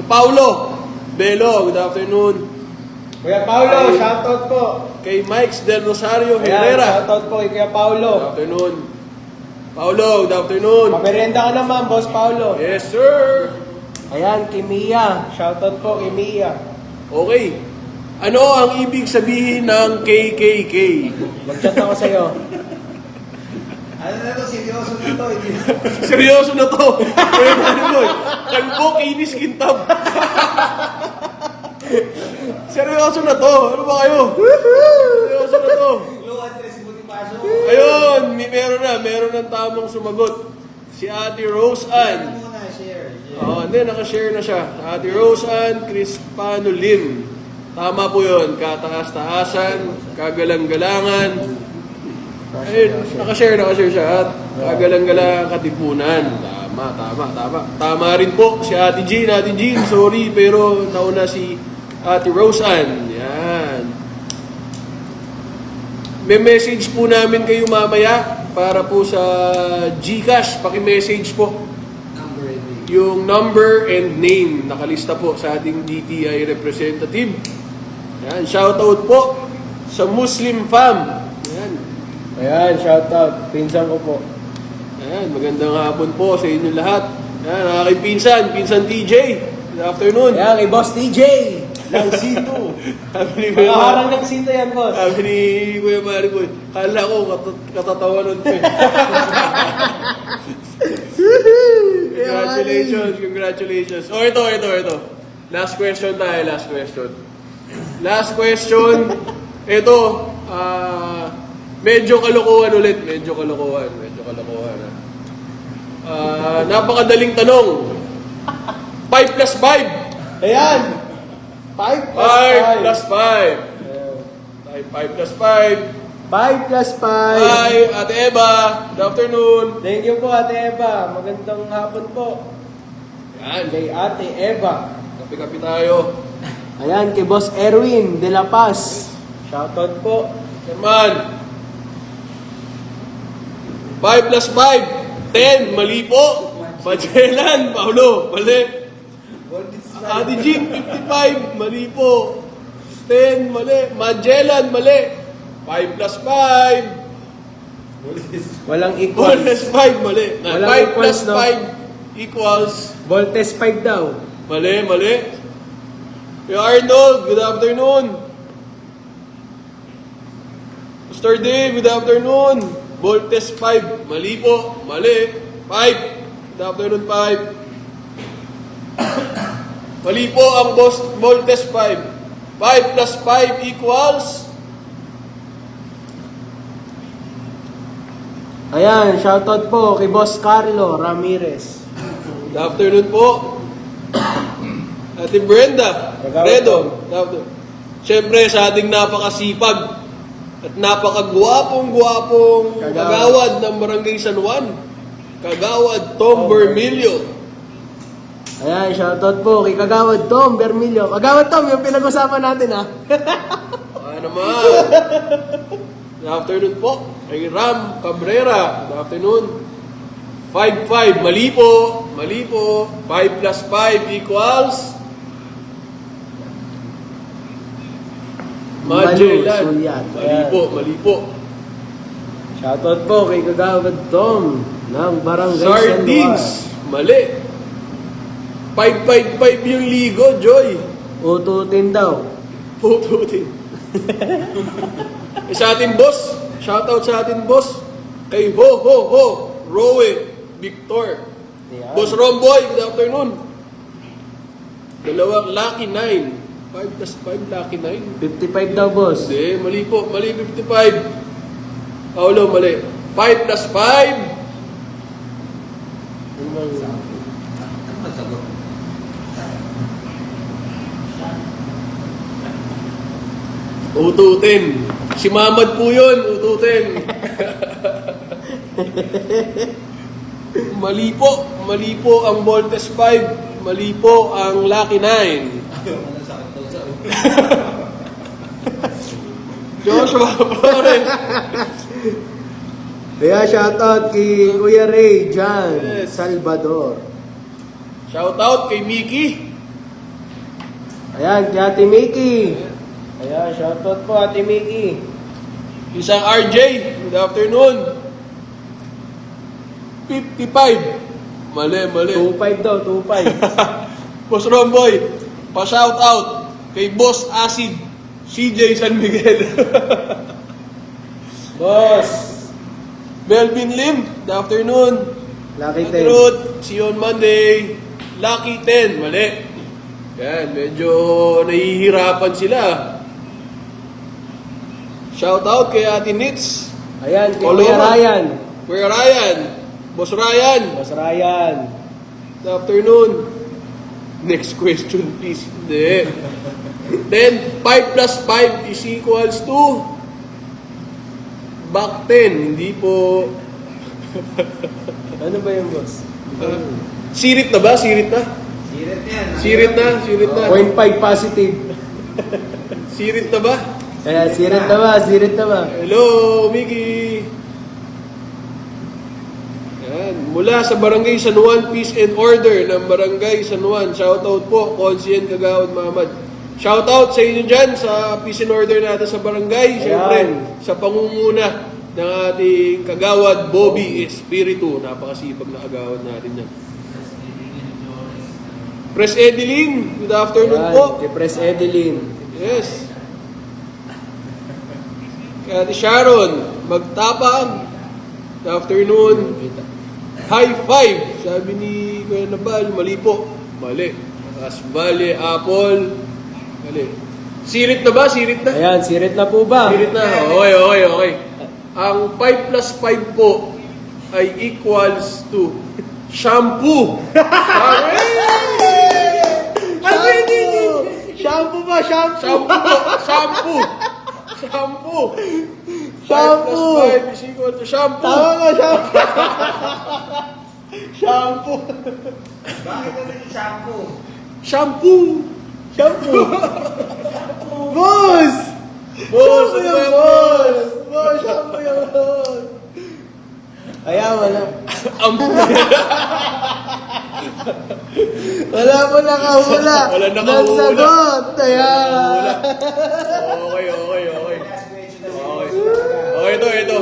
Paulo Belo, good afternoon. Kuya Paulo, shoutout po. Kay Mike Del Rosario Ayan, Herrera. shoutout po kay Kuya Good Paulo. afternoon. Paulo, good afternoon. Pamerenda ka naman, Boss Paulo. Yes, sir. Ayan, kay Mia. Shoutout po kay Mia. Okay. Ano ang ibig sabihin ng KKK? Mag-chat ako sa'yo. Ano na to, seryoso na to. Seryoso na to. Kalbo, kinis, kintab. Seryoso na to. Ano ba kayo? Seryoso na to. Low address motivation. Ayun, meron ng tamang sumagot. Si Ate Rose Ann. Muna, share. Hindi, nakashare na siya. Ate Rose Ann Crispano Lim. Tama po yun. Kataas-taasan, kagalang-galangan. Ayun, nakashare siya. At kagalang-galangan, katipunan. Tama. Tama rin po si Ate Jean. Sorry, pero nauna si Ate Rose Ann. Yan. may message po namin kayo mamaya para po sa GCash. Paki-message po yung number and name. Nakalista po sa ating DTI representative. Yan, shoutout po sa Muslim fam. Yan. Ayan, shoutout. Pinsan ko po. Ayan, magandang hapon po sa inyo lahat. Yan, aking Pinsan TJ. Good afternoon. Ayan, kay Boss TJ. Ng C2. Sabi ni Kuya Makaharang ng C2 yan, boss. Sabi ni Kuya Mariboy, kala ko katatawanan ko eh. Congratulations. Oh, ito. Last question tayo, Last question. Ito, medyo kalokohan ulit. Medyo kalokohan. Napakadaling tanong. 5 plus 5. Ayan. 5 plus 5 plus 5. 5. 5 plus 5. 5 plus 5. Hi, Ate Eva. Good afternoon. Thank you po, Ate Eva. Magandang hapon po. Yan. Kay Ate Eva. Kapi-kapi tayo. Ayan, kay Boss Erwin de la Paz. Shoutout po. Sherman. 5 plus 5. 10. Mali po. Magellan. Paulo. Mali. Ate Jean. 55. Mali po. 10. Mali. Magellan. Mali. 5 plus 5. Walang 1 equals. plus 5. Mali. Walang 5 plus equals, no? 5 equals. Voltes 5 daw. Mali. Kuya Arnold, good afternoon. Mr. Dave, good afternoon. Voltes 5. Mali po. Mali. 5. Good afternoon, 5. Mali po ang Voltes 5. 5 plus 5 equals... Ayan, shoutout po kay Boss Carlo Ramirez. Good afternoon po. Ate Brenda. Fredo. Good afternoon. Siyempre sa ating napakasipag at napakagwapong kagawad ng Barangay San Juan. Kagawad Tom Bermilio. Ayan, shoutout po kay Kagawad Tom Bermilio. Kagawad Tom, yung pinag-usapan natin ha. Naman. Good afternoon po. Kay Ram Cabrera. Good afternoon. 5-5. Mali po. 5 plus 5 equals... Magellan. Sulyat. Mali po. Shoutout po kay Kagawad Tom ng Barangay San Juan. Sardines. Mali. 5-5-5 yung ligo, Joy. Ututin daw. Pututin. Sa ating boss. Shoutout sa ating boss. Kay Rowe Victor. Ayan. Boss Romboy, good afternoon. Dalawang lucky 9. 5 plus 5, lucky 9. 55 daw, boss. Hindi, mali po. Mali 55. Paulo, mali. 5 plus 5. Ano man sagot? Ututin. Si Mamad po yun, ututin. Mali po ang Voltes 5. Mali po ang Lucky 9. Ano sakit daw sa Joshua Flores. Kaya shoutout kay Kuya Ray Jan Yes. Salvador. Shout out kay Mickey. Ayan, kay Ate Mickey. Ayan, shoutout po Ate Mickey. Isang RJ. Good afternoon. 55. Mali. 25 daw, 25. Boss Romboy, pa-shout out kay Boss Acid, CJ San Miguel. Boss. Melvin Lim, good afternoon. Lucky Ate 10. Ruth, see you on Monday. Lucky 10, mali. Yan, medyo nahihirapan sila. Shout out kay Ate Nitz. Ayan, kay Olo Kuya naman. Ryan. Kuya Ryan. Boss Ryan. Boss Ryan. Good afternoon. Next question, please. Hindi. Then, 5 plus 5 is equals to back 10. Hindi po... Ano ba yung boss? Sirit na ba? Sirit yan. Sirit na? 0.5 positive. Sirit na ba? Ayan, sirit na ba? Sirit na ba? Hello, Mickey! Yan. Mula sa Barangay San Juan, Peace and Order ng Barangay San Juan. Shoutout po, Consien Kagawad Mahamad. Shoutout sa inyo dyan sa Peace and Order natin sa barangay. Siyempre, sa pangunguna ng ating Kagawad Bobby Espiritu. Napakasipag na kagawad natin yan. Press Edeline, good afternoon Ayan, po. kay Pres Edeline. Yes. Kaya Ate Sharon, magtapang. Good afternoon. High five, sabi ni Kuya Nabal. Mali po. Mali. Asbali, Apple. Mali. Sirit na ba? Sirit na? Ayan, sirit na po ba? Sirit na. Okay. Ang 5 plus 5 po ay equals to shampoo. Shampoo ba? Shampoo! Shampoo po. Shampoo. Shampoo. 5 plus 5 is equal to shampoo. Tama ba? Shampoo! Shampoo! Bakit na naging shampoo? Shampoo. Shampoo! Boss! Boss, Shampoo ano yung ba? boss! Boss, shampoo yung boss! Ayan, wala. Wala mo nakahula. Wala ng nakahula. sagot. Ayan. Okay. Last question na Okay, ito.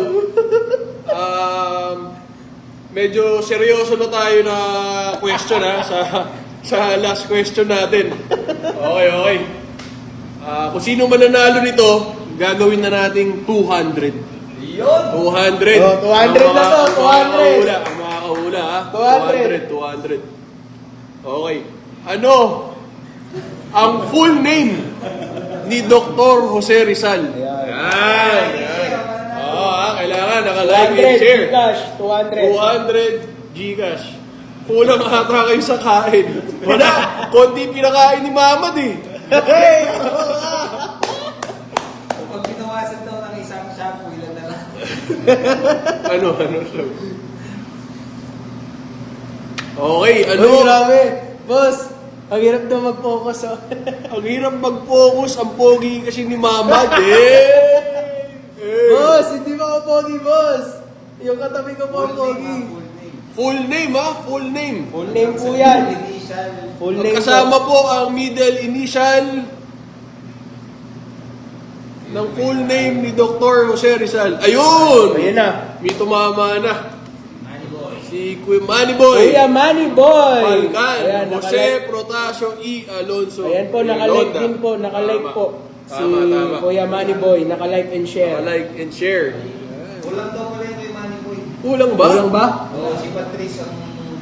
Medyo seryoso na tayo na question sa last question natin. Okay. Kung sino man nanalo nito, gagawin na nating 200. Yun! 200. Oh, 200 na to, 200. Ang makakahula, ha? 200. 200. Okay. Ano ang full name ni Dr. Jose Rizal? Yan. Kailangan naka-like and 200 share. Gcash. 200. 200 Gcash. Kulang ata kayo sa kain. Wala. Konti pinakain ni Mamad eh. Pag binawasan daw ng isang shampoo, ilan na lang? Ano? Okay, ano? Uy, grabe. Boss, ang hirap daw mag-focus. Oh. Ang hirap mag-focus. Ang pogi kasi ni Mamad Boss, hindi mo ako pogi, boss. Yung katabi ko po ang pogi. Full name ha? Full name. Full name po yan. Initial. Full name Kasama po. po ang middle initial ng full name ni Dr. Jose Rizal. Ayun! Ayun na. May tumama na. Money boy. Si Kuya Manny Boy. Kuya Manny Boy. Palgan. Ayan, Jose nakalike. Protasio E. Alonso. Ayan po, nakalike din po. Nakalike po. Si Tama. Kuya Manny Boy. Nakalike and share. Like and share. Kulang daw pala yung kay Money boy. Kulang ba? Kulang ba? Oo, si Patrice ang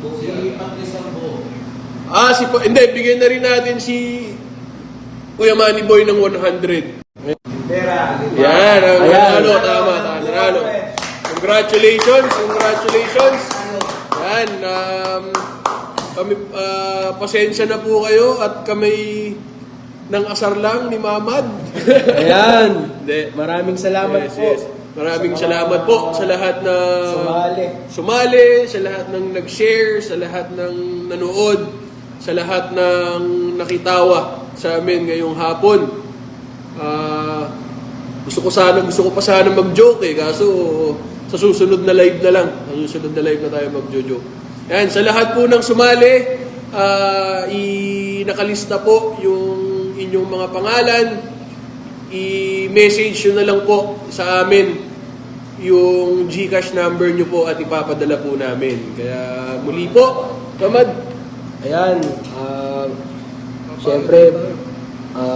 buo. Si Patrice ang buo. Hindi, bigyan na rin natin si Kuya Manny Boy ng 100. Pera. Yan, ang Ayan. nanalo. Tama, nanalo. Congratulations. Yan, kami, pasensya na po kayo at kami ng asar lang ni Mamad. Ayan. Hindi. Maraming salamat po. Maraming salamat po sa lahat na sumali, sa lahat ng nag-share, sa lahat ng nanood, sa lahat ng nakitawa sa amin ngayong hapon. Gusto ko pa sana mag-joke kaso sa susunod na live na lang. Sa susunod na live na tayo mag-joke. Yan, sa lahat po ng sumali, nakalista po yung inyong mga pangalan. I-message nyo na lang po sa amin yung GCash number nyo po at ipapadala po namin. Kaya muli po, Kamad. Ayan. Siyempre,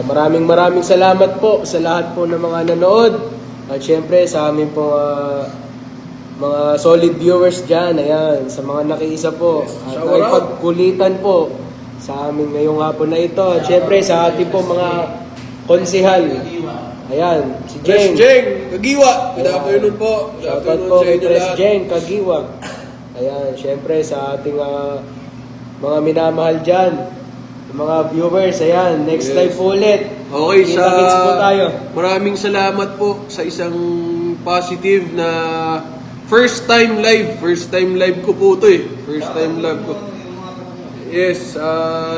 maraming salamat po sa lahat po ng mga nanood. At siyempre sa amin po mga solid viewers dyan. Ayan, sa mga nakiisa po. At Shout out. pagkulitan po sa amin ngayong hapon na ito. At siyempre sa ating po mga konsihal. Ayan, si Press Jeng. Jeng, Kagiwa. Good afternoon po. Good Shoutout afternoon po sa kay inyo Pres lahat. Jeng Kagiwa. Ayan, syempre sa ating mga minamahal dyan, yung mga viewers, ayan, next Yes. live po ulit. Okay, Kita-kits po tayo. maraming salamat po sa isang positive na first time live. First time live ko po ito First time live ko. Yes,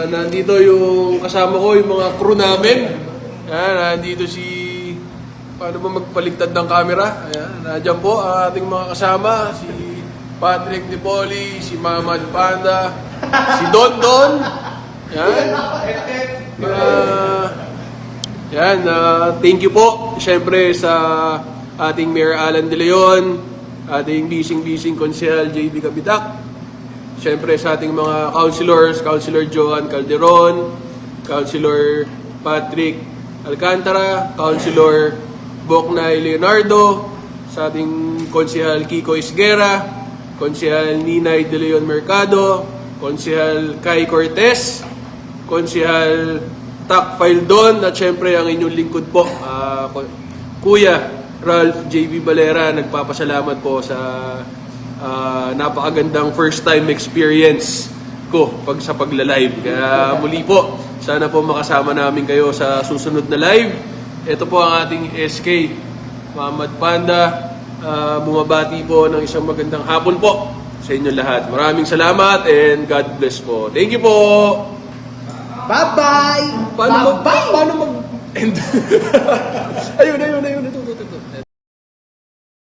nandito yung kasama ko, yung mga crew namin. Nandito si paano ba magpaligtad ng camera? Ayan, nandiyan po ang ating mga kasama, si Patrick Dipoli, si Mamad Panda, si Don Don. Yan. Thank you po. Siyempre sa ating Mayor Alan De Leon, ating bising-bising konsehal JB Kabitak. Siyempre sa ating mga councilors, Councilor Joan Calderon, Councilor Patrick Alcantara, Councilor Boknay Leonardo, sa ating konsehal Kiko Isguera, konsehal Ninay De Leon Mercado, konsehal Kai Cortez, konsehal Tak Faildon, at syempre ang inyong lingkod po, Kuya Ralph JB Valera. Nagpapasalamat po sa napakagandang first time experience ko sa pagla-live. Kaya muli po, sana po makasama namin kayo sa susunod na live. Ito po ang ating SK, Mamad Panda. Bumabati po ng isang magandang hapon po sa inyo lahat. Maraming salamat and God bless po. Thank you po! Bye-bye! Paano mag... Ayun. Ito.